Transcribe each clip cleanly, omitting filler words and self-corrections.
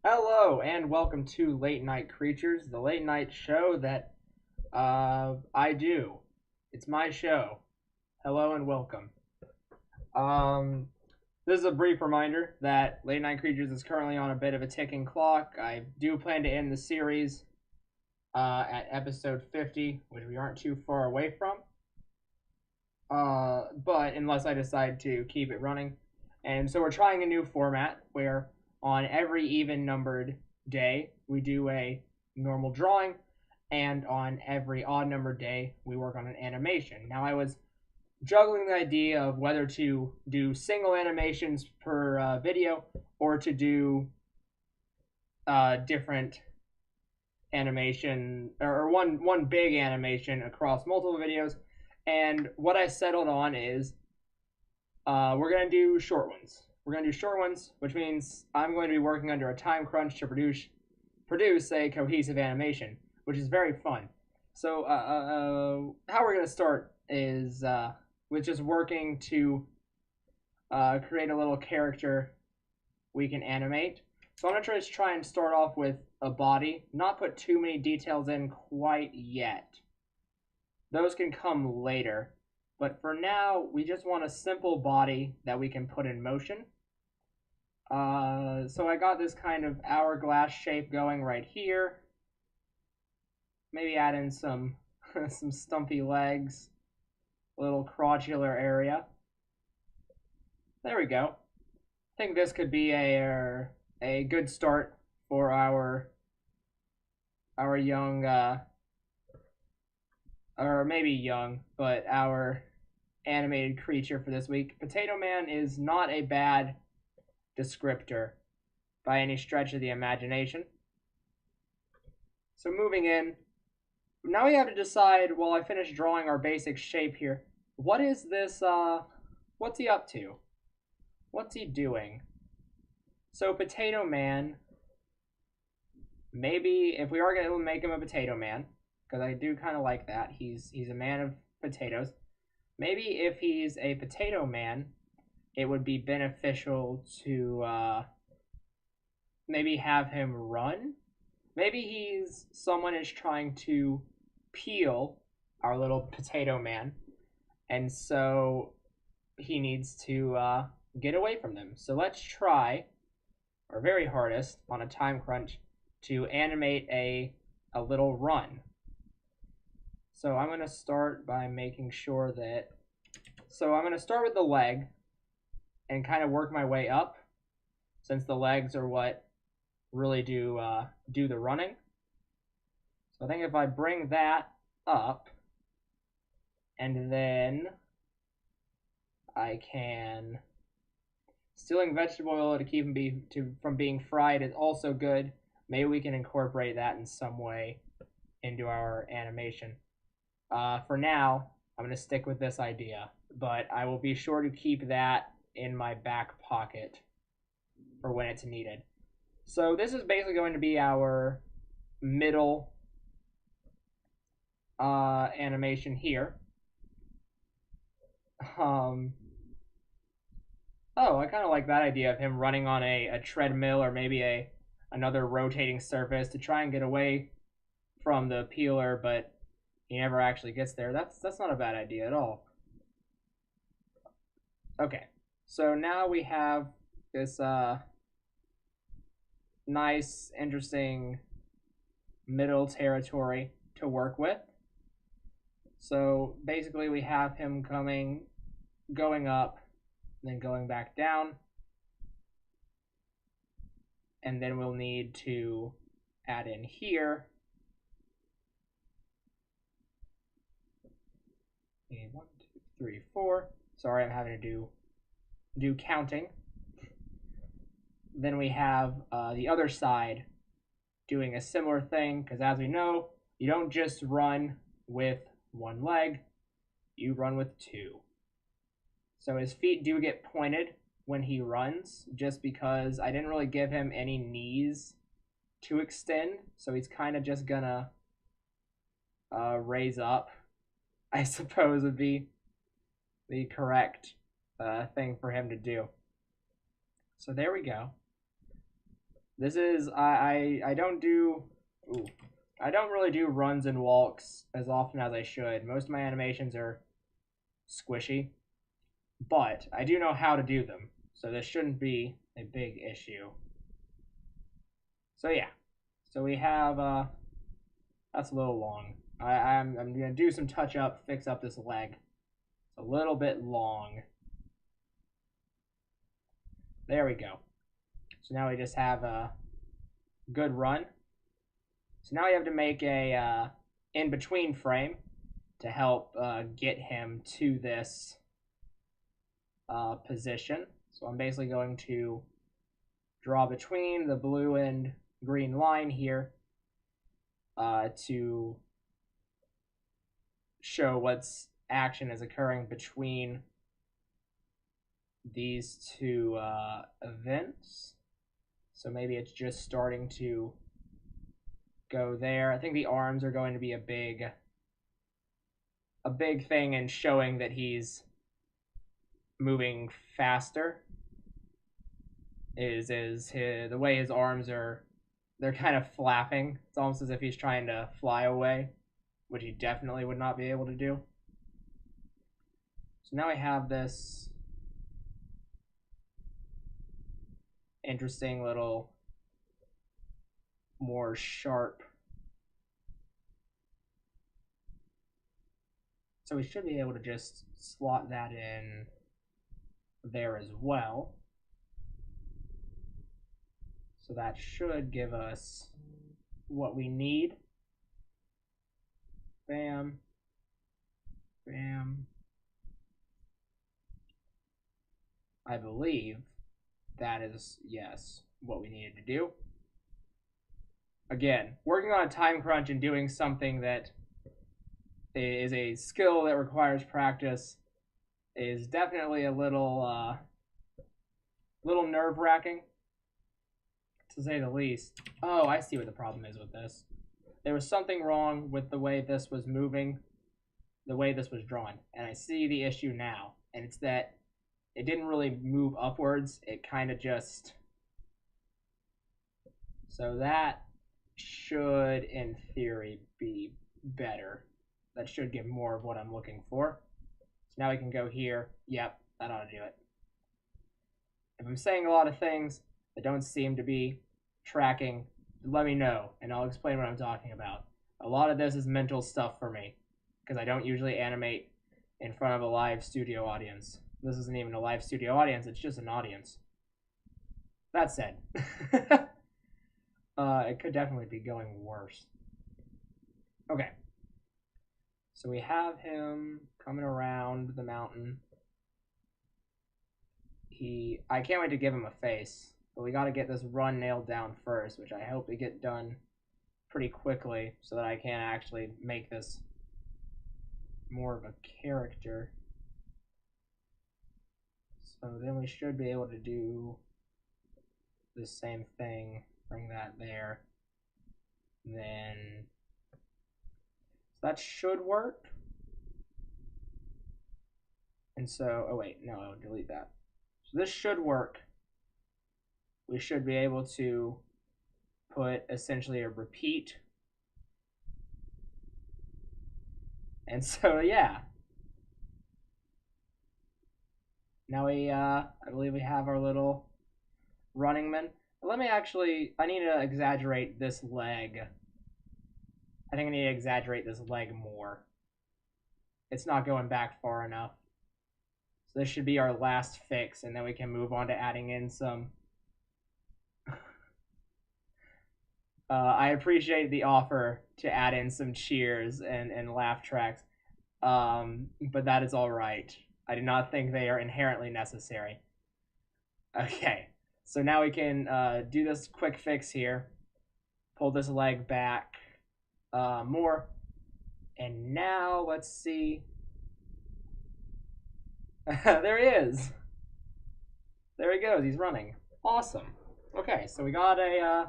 Hello and welcome to Late Night Creatures, the late night show that I do. It's my show. Hello and welcome. Um, this is a brief reminder that Late Night Creatures is currently on a bit of a ticking clock. I do plan to end the series at episode 50, which we aren't too far away from. But unless I decide to keep it running. And so we're trying a new format where on every even numbered day we do a normal drawing, and on every odd numbered day we work on an animation. Now I was juggling the idea of whether to do single animations per video or to do different animation or one big animation across multiple videos. And what I settled on is we're going to do short ones. We're going to do short ones, which means I'm going to be working under a time crunch to produce a cohesive animation, which is very fun. So how we're going to start is with just working to create a little character we can animate. So I'm going to try and start off with a body, not put too many details in quite yet. Those can come later. But for now, we just want a simple body that we can put in motion. So I got this kind of hourglass shape going right here. Maybe add in some some stumpy legs, a little crotchular area. There we go. I think this could be a good start for our young, or maybe young, but our animated creature for this week. Potato Man is not a bad descriptor by any stretch of the imagination. So moving in, now we have to decide, while I finish drawing our basic shape here, what is this, what's he up to? What's he doing? So Potato Man, maybe if we are going to make him a Potato Man, because I do kind of like that, he's a man of potatoes. Maybe if he's a Potato Man, it would be beneficial to maybe have him run. Maybe someone is trying to peel our little Potato Man, and so he needs to get away from them. So let's try our very hardest on a time crunch to animate a little run. So I'm going to start by making sure that, so I'm going to start with the leg and kind of work my way up, since the legs are what really do the running. So I think if I bring that up, and then I can, stealing vegetable oil to keep him from being fried is also good. Maybe we can incorporate that in some way into our animation. For now, I'm going to stick with this idea, but I will be sure to keep that in my back pocket for when it's needed. So this is basically going to be our middle animation here. Oh, I kind of like that idea of him running on a treadmill, or maybe another rotating surface to try and get away from the peeler, but he never actually gets there. That's not a bad idea at all. Okay, so now we have this nice, interesting middle territory to work with. So basically we have him going up, then going back down, and then we'll need to add in here. 1, 2, 3, 4. Sorry, I'm having to do counting. Then we have the other side doing a similar thing, because as we know, you don't just run with one leg, you run with two. So his feet do get pointed when he runs, just because I didn't really give him any knees to extend, so he's kind of just gonna raise up, I suppose would be the correct thing for him to do. So there we go. This is I don't do I don't really do runs and walks as often as I should. Most of my animations are squishy, but I do know how to do them, so this shouldn't be a big issue. So yeah, so we have that's a little long. I'm gonna do some touch up, fix up this leg. It's a little bit long. There we go. So now we just have a good run. So now we have to make a in-between frame to help get him to this position. So I'm basically going to draw between the blue and green line here to show what's action is occurring between these two events. So maybe it's just starting to go there. I think the arms are going to be a big thing in showing that he's moving faster. The way his arms are, they're kind of flapping. It's almost as if he's trying to fly away, which he definitely would not be able to do. So now I have this interesting little more sharp. So we should be able to just slot that in there as well. So that should give us what we need. Bam. Bam. I believe that is, yes, what we needed to do. Again, working on a time crunch and doing something that is a skill that requires practice is definitely a little nerve-wracking, to say the least. Oh, I see what the problem is with this. There was something wrong with the way this was moving, the way this was drawn, and I see the issue now, and it's that it didn't really move upwards. It kind of just... So that should, in theory, be better. That should give more of what I'm looking for. So now we can go here. Yep, that ought to do it. If I'm saying a lot of things that don't seem to be tracking, let me know, and I'll explain what I'm talking about. A lot of this is mental stuff for me, because I don't usually animate in front of a live studio audience. This isn't even a live studio audience, it's just an audience. That said, it could definitely be going worse. Okay. So we have him coming around the mountain. I can't wait to give him a face, but we got to get this run nailed down first, which I hope to get done pretty quickly so that I can actually make this more of a character. So then we should be able to do the same thing, bring that there. Then so that should work. And so, oh wait, no, I'll delete that. So this should work. We should be able to put essentially a repeat. And so, yeah. Now I believe we have our little running man. Let me actually, I need to exaggerate this leg. I think I need to exaggerate this leg more. It's not going back far enough. So this should be our last fix, and then we can move on to adding in some... I appreciate the offer to add in some cheers and laugh tracks, but that is all right. I do not think they are inherently necessary. Okay, so now we can do this quick fix here. Pull this leg back more. And now, let's see. There he is. There he goes. He's running. Awesome. Okay, so we got a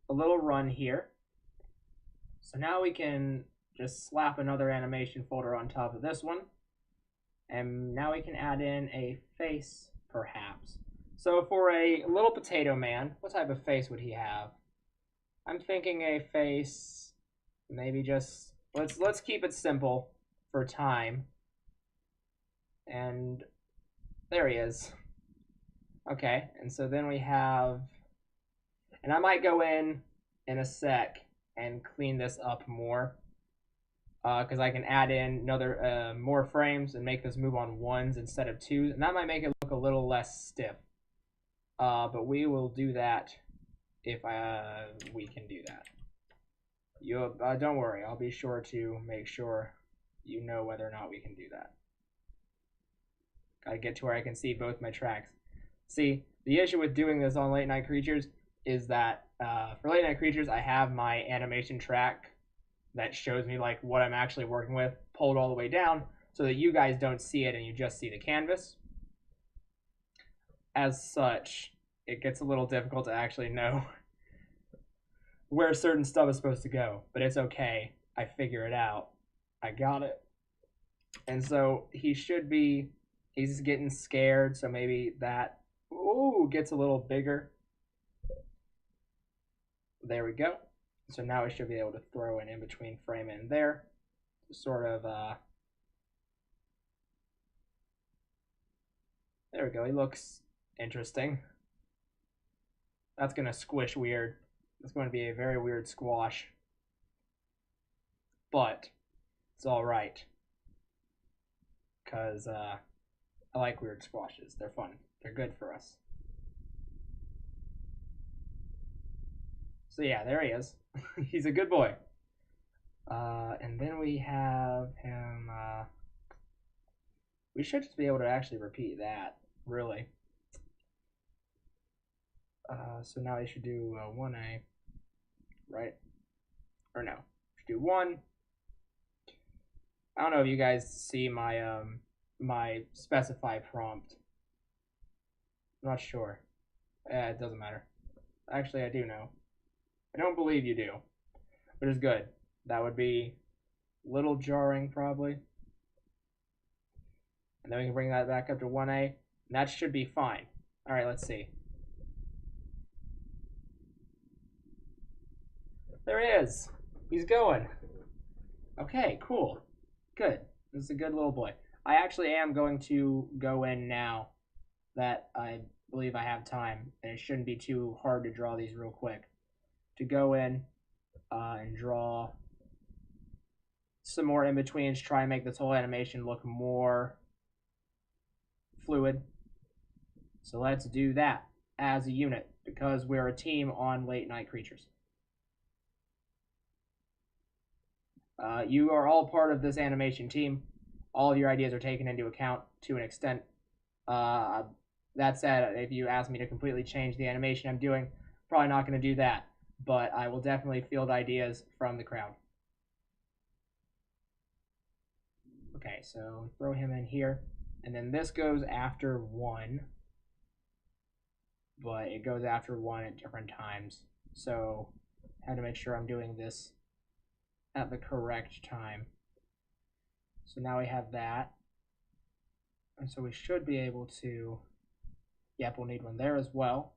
little run here. So now we can just slap another animation folder on top of this one. And now we can add in a face, perhaps. So for a little potato man, what type of face would he have? I'm thinking a face, maybe just let's keep it simple for time. And there he is. Okay, and so then we have, and I might go in a sec and clean this up more, because I can add in another more frames and make this move on ones instead of twos, and that might make it look a little less stiff. But we will do that if we can do that. You don't worry, I'll be sure to make sure you know whether or not we can do that. Gotta get to where I can see both my tracks. See, the issue with doing this on Late Night Creatures is that for Late Night Creatures, I have my animation track that shows me like what I'm actually working with pulled all the way down so that you guys don't see it and you just see the canvas. As such, it gets a little difficult to actually know where certain stuff is supposed to go, but it's okay. I figure it out. I got it. And so he should be, he's getting scared, so maybe that, ooh, gets a little bigger. There we go. So now we should be able to throw an in-between frame in there to sort of, there we go. He looks interesting. That's going to squish weird. It's going to be a very weird squash. But it's all right. Because I like weird squashes. They're fun. They're good for us. So yeah, there he is. He's a good boy. And then we have him. We should just be able to actually repeat that, really. So now I should do 1A, right? Or no, should do 1. I don't know if you guys see my my specify prompt. I'm not sure. It doesn't matter. Actually, I do know. I don't believe you do, but it's good. That would be a little jarring, probably. And then we can bring that back up to 1A, and that should be fine. All right, let's see. There he is. He's going. Okay, cool. Good. This is a good little boy. I actually am going to go in now that I believe I have time, and it shouldn't be too hard to draw these real quick. To go in and draw some more in-betweens, try and make this whole animation look more fluid. So let's do that as a unit, because we're a team on Late Night Creatures. You are all part of this animation team. All of your ideas are taken into account to an extent. That said, if you ask me to completely change the animation I'm doing, probably not going to do that. But I will definitely field ideas from the crowd. Okay, so throw him in here. And then this goes after 1. But it goes after 1 at different times. So I have to make sure I'm doing this at the correct time. So now we have that. And so we should be able to, yep, we'll need one there as well.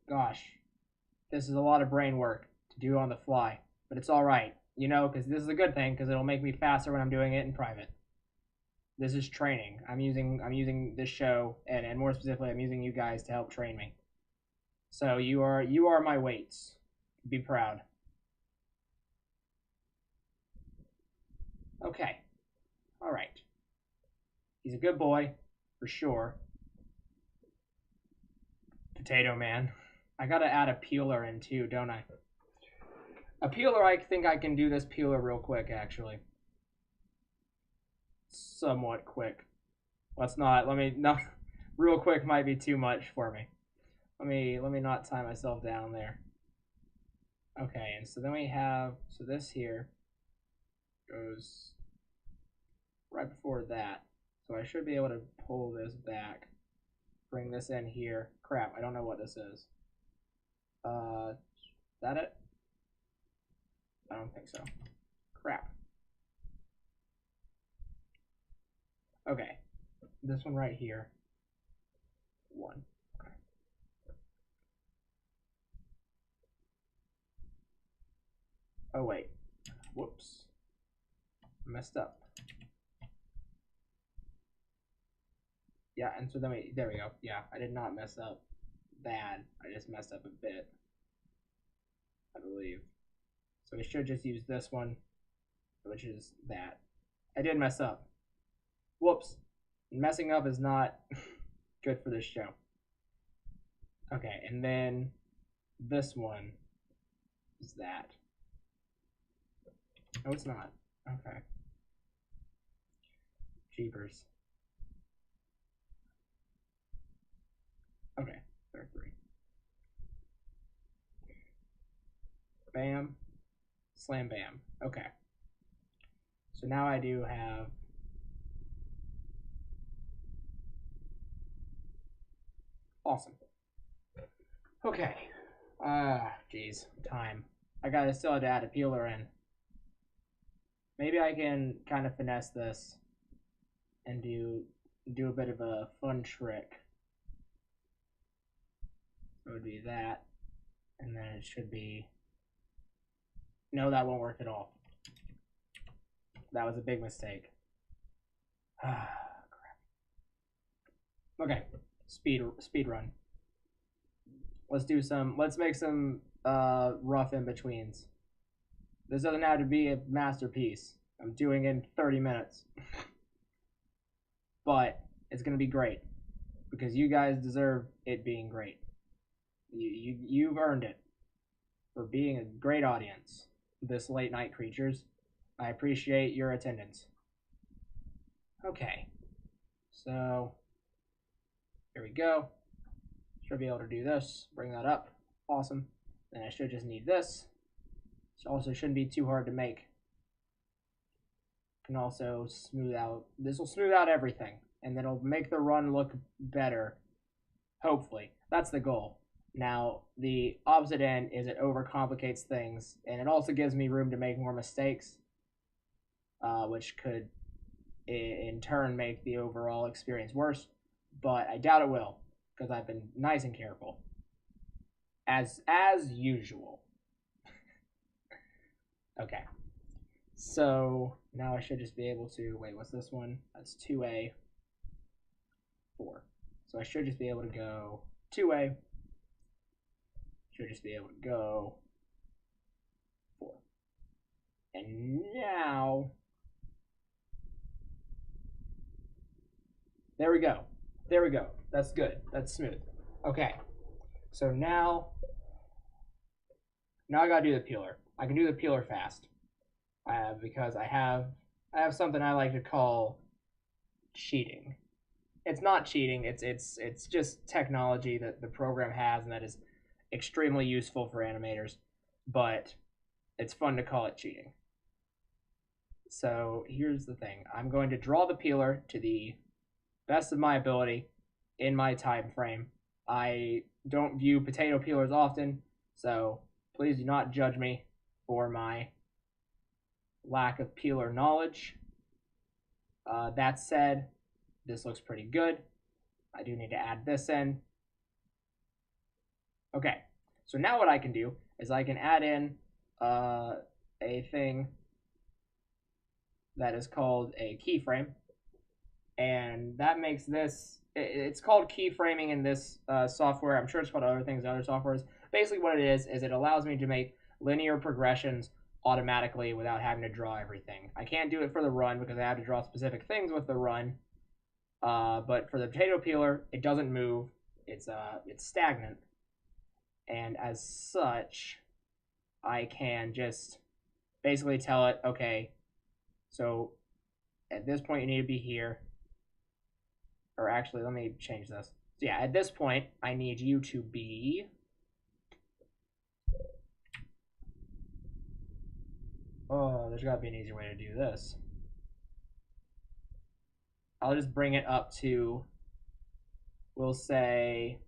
Gosh, this is a lot of brain work to do on the fly, but it's all right, you know, because this is a good thing because it'll make me faster when I'm doing it in private. This is training. I'm using this show, and more specifically, I'm using you guys to help train me. So you are my weights. Be proud. Okay. All right. He's a good boy, for sure. Potato Man. I gotta add a peeler in too, don't I? A peeler, I think I can do this peeler real quick, actually. Somewhat quick. Let me, no, real quick might be too much for me. Let me not tie myself down there. Okay, and so then we have, so this here goes right before that. So I should be able to pull this back, bring this in here. Crap, I don't know what this is. Is that it? I don't think so. Crap. Okay. This one right here. 1. Okay. Oh, wait. Whoops. Messed up. Yeah, and so then there we go. Yeah, I did not mess up bad. I just messed up a bit, I believe. So we should just use this one, which is that. I did mess up. Whoops. Messing up is not good for this show. Okay, and then this one is that. No, it's not. Okay. Jeepers. Okay, there are 3. Bam. Slam bam. Okay. So now I do have awesome. Okay. Geez, time. I gotta still have to add a peeler in. Maybe I can kind of finesse this and do a bit of a fun trick. So it would be that, and then it should be. No, that won't work at all. That was a big mistake. Ah, crap. Okay, speed run. Let's make some rough in-betweens. This doesn't have to be a masterpiece. I'm doing it in 30 minutes. But it's gonna be great. Because you guys deserve it being great. You've earned it for being a great audience. This late night creatures. I appreciate your attendance. Okay. So here we go. Should be able to do this. Bring that up. Awesome. Then I should just need this. This also shouldn't be too hard to make. Can also smooth out. This will smooth out everything, and then it'll make the run look better. Hopefully, that's the goal. Now, the opposite end is it overcomplicates things, and it also gives me room to make more mistakes, which could, in turn, make the overall experience worse. But I doubt it will, because I've been nice and careful, as usual. Okay. So now I should just be able to, wait, what's this one? That's 2A, 4. So I should just be able to go 2A, should just be able to go 4. And now, there we go. There we go. That's good. That's smooth. Okay. So now I gotta do the peeler. I can do the peeler fast. Because I have something I like to call cheating. It's not cheating. It's just technology that the program has, and that is extremely useful for animators. But it's fun to call it cheating. So here's the thing. I'm going to draw the peeler to the best of my ability in my time frame. I don't view potato peelers often, so please do not judge me for my lack of peeler knowledge. That said, this looks pretty good. I do need to add this in. Okay, so now what I can do is I can add in a thing that is called a keyframe, and that makes this, it's called keyframing in this software. I'm sure it's called other things in other softwares. Basically what it is it allows me to make linear progressions automatically without having to draw everything. I can't do it for the run because I have to draw specific things with the run. But for the potato peeler, it doesn't move. It's stagnant, and as such, I can just basically tell it, okay, so at this point you need to be here. Or actually, let me change this. So yeah, at this point, I need you to be. Oh, there's got to be an easier way to do this. I'll just bring it up to, we'll say,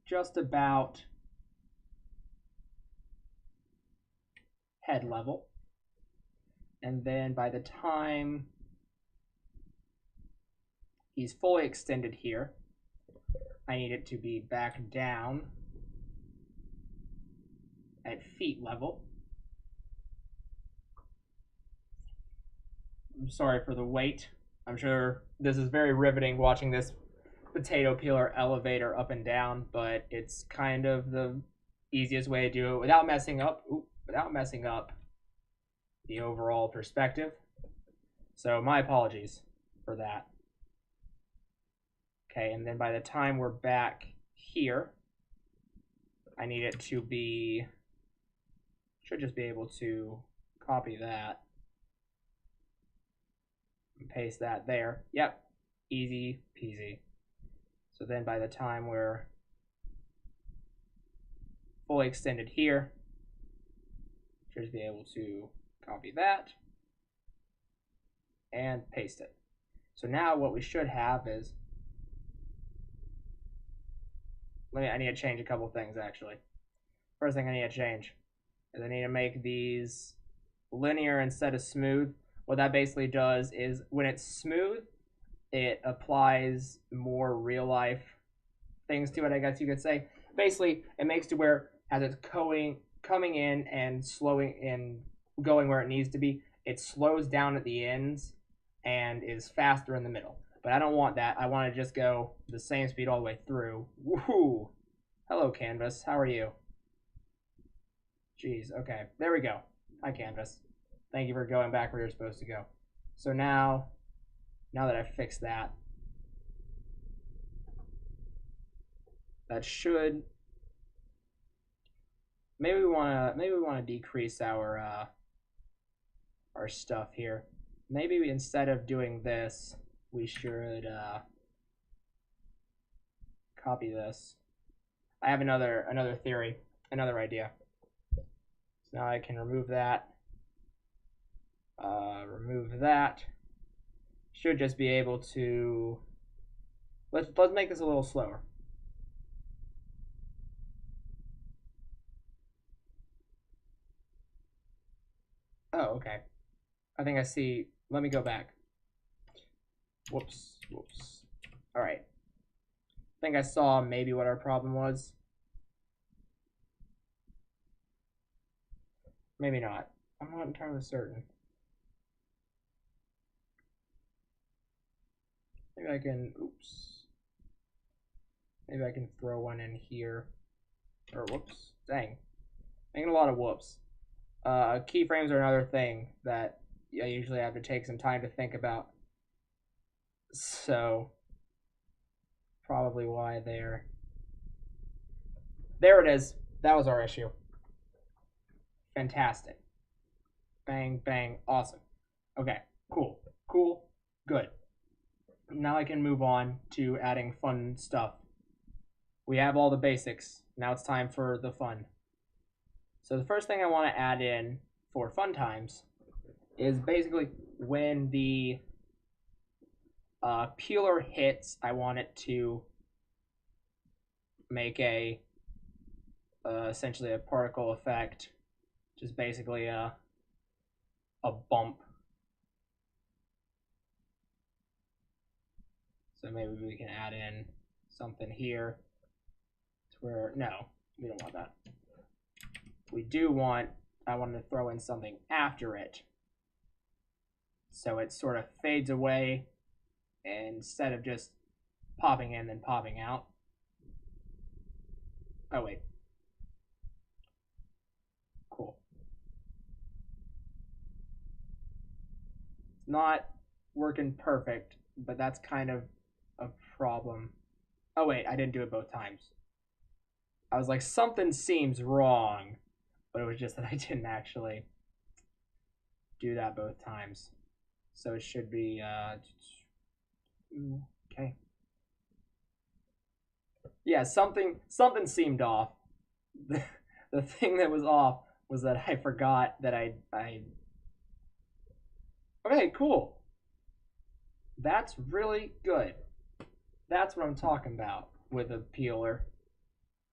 just about head level. And then by the time he's fully extended here, I need it to be back down at feet level. I'm sorry for the wait. I'm sure this is very riveting watching this potato peeler elevator up and down, but it's kind of the easiest way to do it without messing up the overall perspective. So my apologies for that. Okay, and then by the time we're back here, I need it to be, should just be able to copy that and paste that there. Yep, easy peasy. So then by the time we're fully extended here, should be able to copy that and paste it. So now what we should have is, I need to change a couple things actually. First thing I need to change is I need to make these linear instead of smooth. What that basically does is when it's smooth, it applies more real life things to it, I guess you could say. Basically, it makes to where as it's coming in and slowing and going where it needs to be, it slows down at the ends and is faster in the middle. But I don't want that. I want to just go the same speed all the way through. Woohoo! Hello, Canvas. How are you? Jeez, okay. There we go. Hi, Canvas. Thank you for going back where you're supposed to go. So now that I've fixed that, that should, maybe we want to decrease our stuff here. Maybe instead of doing this, we should copy this. I have another theory, another idea. So now I can remove that. Remove that. Should just be able to. Let's make this a little slower. Oh, okay. I think I see. Let me go back. Whoops. All right. I think I saw maybe what our problem was. Maybe not. I'm not entirely certain. Maybe I can, maybe I can throw one in here. Or whoops, dang. Making a lot of whoops. Keyframes are another thing that I usually have to take some time to think about. So, probably why there. There it is. That was our issue. Fantastic. Bang, bang, awesome. Okay, cool, good. Now I can move on to adding fun stuff. We have all the basics. Now it's time for the fun. So the first thing I want to add in for fun times is basically when the peeler hits, I want it to make a essentially a particle effect, just basically a bump. So maybe we can add in something here to where, no, we don't want that. We do want, I want to throw in something after it. So it sort of fades away instead of just popping in and popping out. Oh, wait. Cool. It's not working perfect, but that's kind of a problem. Oh, wait, I didn't do it both times. I was like, something seems wrong, but it was just that I didn't actually do that both times. So it should be, okay. Yeah, something seemed off. The thing that was off was that I forgot that I okay, cool. That's really good. That's what I'm talking about with a peeler.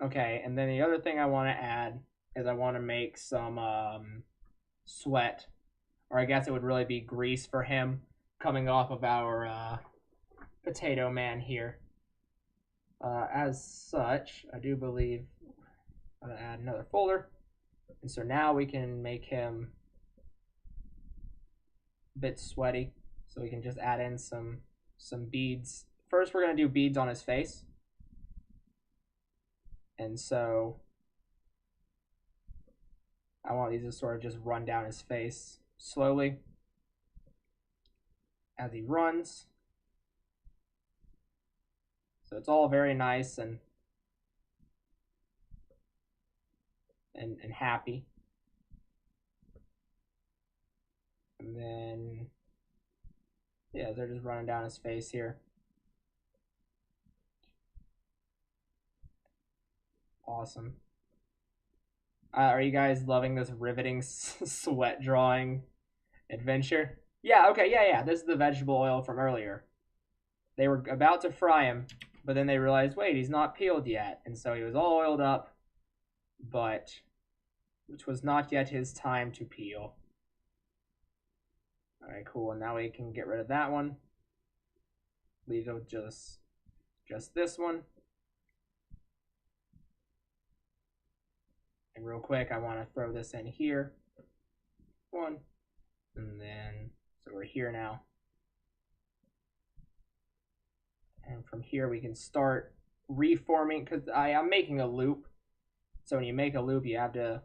Okay, and then the other thing I want to add is I want to make some sweat or I guess it would really be grease for him coming off of our potato man here. As such, I do believe I'm gonna add another folder, and so now we can make him a bit sweaty, so we can just add in some beads. First, we're gonna do beads on his face, and so I want these to sort of just run down his face slowly as he runs. So it's all very nice and happy. And then, yeah, they're just running down his face here. Awesome. Are you guys loving this riveting sweat drawing adventure? Yeah, okay, yeah. This is the vegetable oil from earlier. They were about to fry him, but then they realized, wait, he's not peeled yet. And so he was all oiled up, but which was not yet his time to peel. All right, cool. And now we can get rid of that one. Leave it with just this one. And real quick, I want to throw this in here. One. And then, so we're here now. And from here, we can start reforming, because I'm making a loop. So when you make a loop, you have to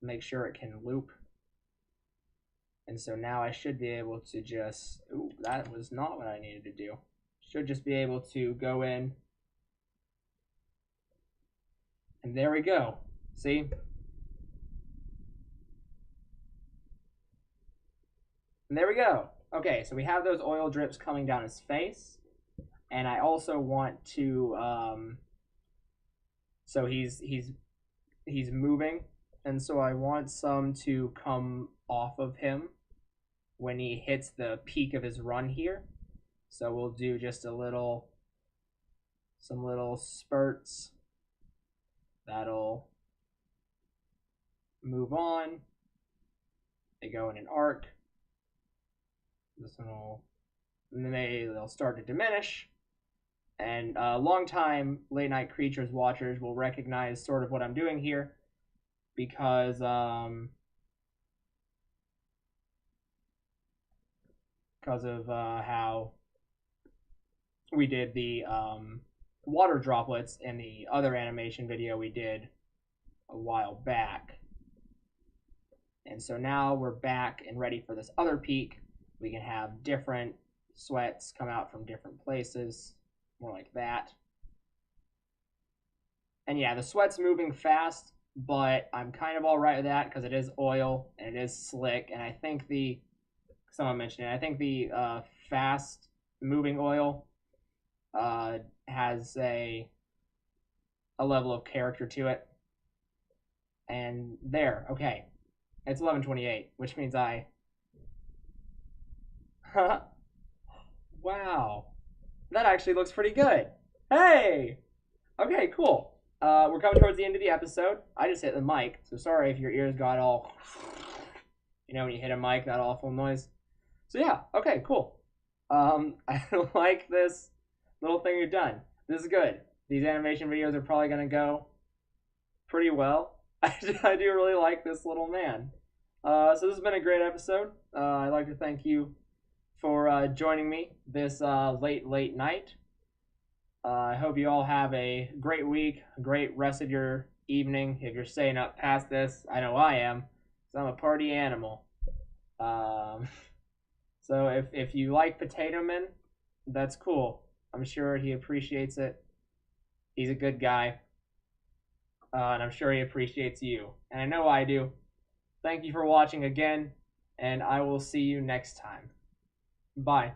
make sure it can loop. And so now I should be able to just, ooh, that was not what I needed to do. Should just be able to go in. And there we go. See? And there we go. Okay, so we have those oil drips coming down his face. And I also want to, so he's moving. And so I want some to come off of him when he hits the peak of his run here. So we'll do just some little spurts. That'll move on. They go in an arc. This one will, and then they'll start to diminish. And long-time Late Night Creatures watchers will recognize sort of what I'm doing here, because of how we did the water droplets in the other animation video we did a while back. And so now we're back and ready for this other peak. We can have different sweats come out from different places, more like that. And yeah, the sweat's moving fast, but I'm kind of all right with that because it is oil and it is slick. And I think someone mentioned it, I think the fast moving oil has a level of character to it. And there, okay. It's 11:28, which means wow. That actually looks pretty good. Hey! Okay, cool. We're coming towards the end of the episode. I just hit the mic, so sorry if your ears got all, when you hit a mic, that awful noise. So yeah, okay, cool. I like this little thing we've done. This is good. These animation videos are probably going to go pretty well. I do really like this little man. So this has been a great episode. I'd like to thank you for joining me this late night. I hope you all have a great week, a great rest of your evening. If you're staying up past this, I know I am, because I'm a party animal. So if you like Potato Man, that's cool. I'm sure he appreciates it. He's a good guy. And I'm sure he appreciates you. And I know I do. Thank you for watching again, and I will see you next time. Bye.